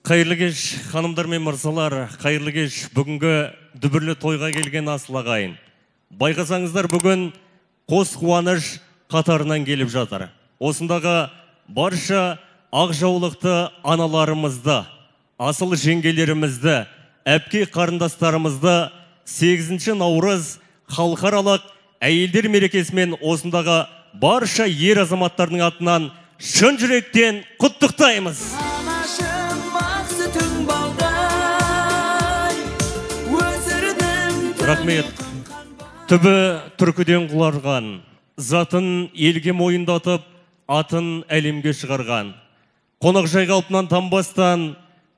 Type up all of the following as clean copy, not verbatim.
Қайырлы кеш, ханымдар мен мырзалар, қайырлы кеш. Бүгінгі дүбірлі тойға келген асыл ағайын. Байқасаңыздар, бүгін қос қуаныш қатарынан келіп жатыр. Осындағы барша ақ жаулықты аналарымызды, асыл жеңгелерімізді, әпке қарындастарымызды 8 наурыз халықаралық әйелдер мерекесімен осындағы барша ер азаматтардың атынан шын жүректен құттықтаймыз. Рахмет. Түбі түркіден құларған, затын елге мойындатып, атын әлемге шығарған. Қонақжай қалпынан танбастан,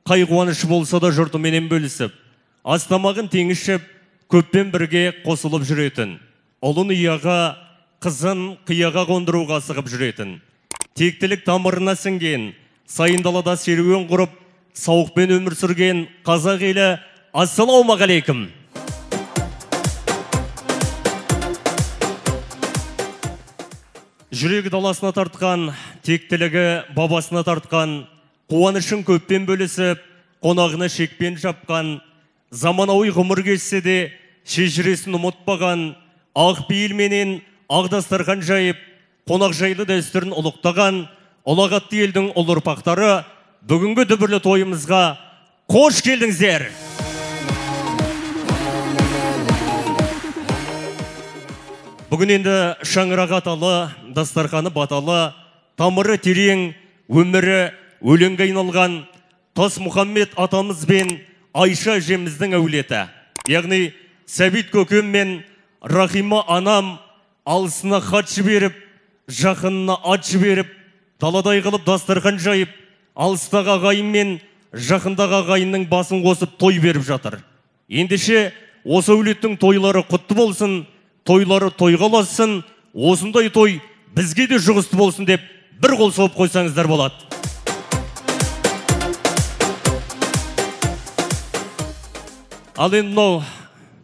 қай қуаныш болса да жұртыменен бөлісіп, астамағын теңішіп, көппен бірге қосылып жүретін. Ұлын ұяға, қызын қияға қондыруға сығып жүретін. Тектілік тамырына сіңген, сайындалада серуен құрып, сауықпен өмір сүрген қазақ елі, ассалаумағалейкум. Жүрегі даласына тартқан, тектілігі бабасына тартқан, қуанышын көппен бөлісіп, қонағына шекпен жапқан, заманауи ғұмыр кешсе де шежіресін ұмытпаған, ақ пейілменен ағдастарған жайып, қонақжайлы дәстүрін ұлықтаған, ұлағатты елдің ұлы ұрпақтары бүгінгі дүбірлі тойымызға қош келдіңіздер. Бүгін енді шаңырақ аталы, дастарханы баталы, тамыры терең, өмірі өлеңге айналған Тас Мұхаммед атамыз бен Айша әжеміздің әулеті. Яғни Сәбит көкем мен Рахима анам алысына хат жіберіп, жақынына ат жіберіп, таладай қылып дастархан жайып, алыстағы ағайын мен жақындағы ағайынның басын қосып той беріп жатыр. Ендеше осы әулеттің тойлары құтты болсын, тойлары тойға ұлассын, осындай той бізге де жұғысты болсын деп бір қол соғып қойсаңыздар болады. Ал енді мынау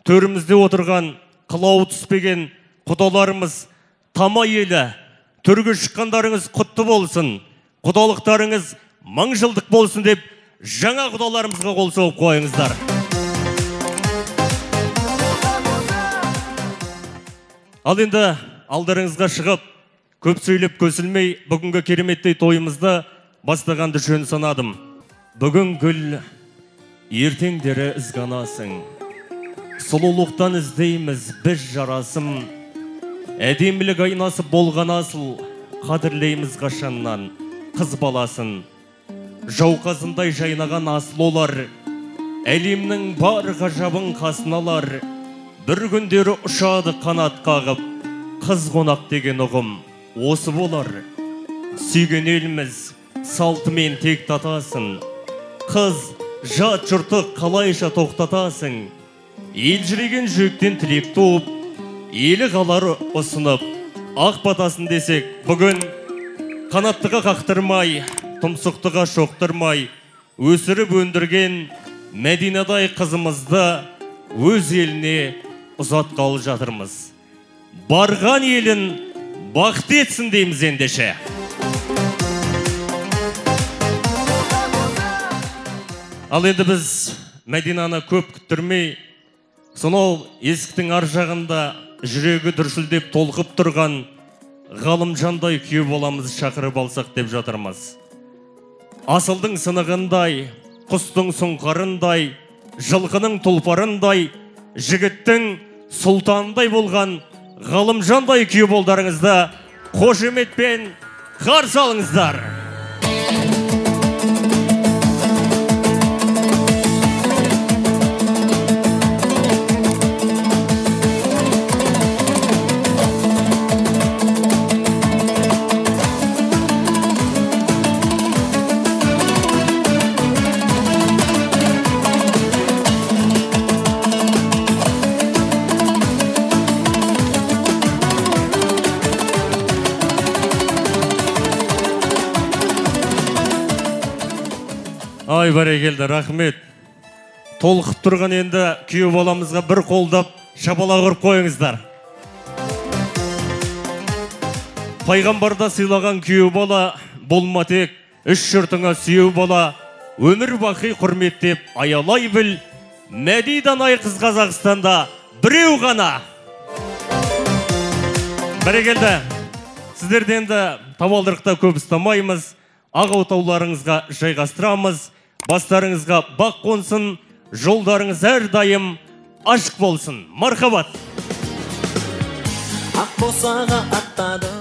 төрімізде отырған қылауы түспеген құдаларымыз, тама елі, төрге шыққандарыңыз құтты болсын, құдалықтарыңыз мың жылдық болсын деп жаңа құдаларымызға қол соғып қойыңыздар. Ал енді алдарыңызға шығып, көп сөйлеп көсілмей, бүгінгі кереметтей тойымызды бастағанды жөн санадым. Бүгін гүл, ертеңдері ізғанасың. Сұлулықтан іздейміз біз жарасым. Әдемілік айнасы болған асыл, қадірлейміз қашаннан қыз баласын. Жауқазындай жайнаған асыл олар, әлемнің бар ғажабын қасыналар. Бір күндері ұшады қанат қағып, қыз қонақ деген ұғым осы болар. Сүйген еліміз салтымен тек татасын, қыз жат жұрты қалайша тоқтатасың. Ел жүреген жүректен тілек туып, елі қалары ұсынып, ақ батасын десек, бүгін қанаттыға қақтырмай, тұмсықтыға шоқтырмай, өсіріп өндірген Мәдинадай қызымызды өз еліне ұзатқалы жатырмыз. Барған елін бақыт етсін дейміз ендеше. Ал енді біз Мәдинаны көп күттірмей, сонау есіктің ар жағында жүрегі дүрсілдеп толқып тұрған Ғалымжандай күйеу боламыз шақырып алсақ деп жатырмыз. Асылдың сынығындай, құстың сұңқарындай, жылқының тұлпарындай, жігіттің сұлтандай болған Ғалымжандай күйеу болдарыңызды қошеметпен қарсы алыңыздар. Ай, бәрекелді, рахмет. Толқып тұрған енді күйеу баламызға бір қолдап шапалақ ұрып қойыңыздар. Пайғамбарда сыйлаған күйеу бала болма тек, үш жұртыңа сүйеу бала, өмір бақи құрметтеп аялай біл, Мәди Данай қыз Қазақстанда біреу ғана. Бәрекелді. Сіздерден де табалдырықта көп ұстамаймыз, ақ отауларыңызға жайғастырамыз, бастарыңызға бақ қонсын, жолдарыңыз әрдайым ашық болсын. Мархабат. Ақ босаға аттады.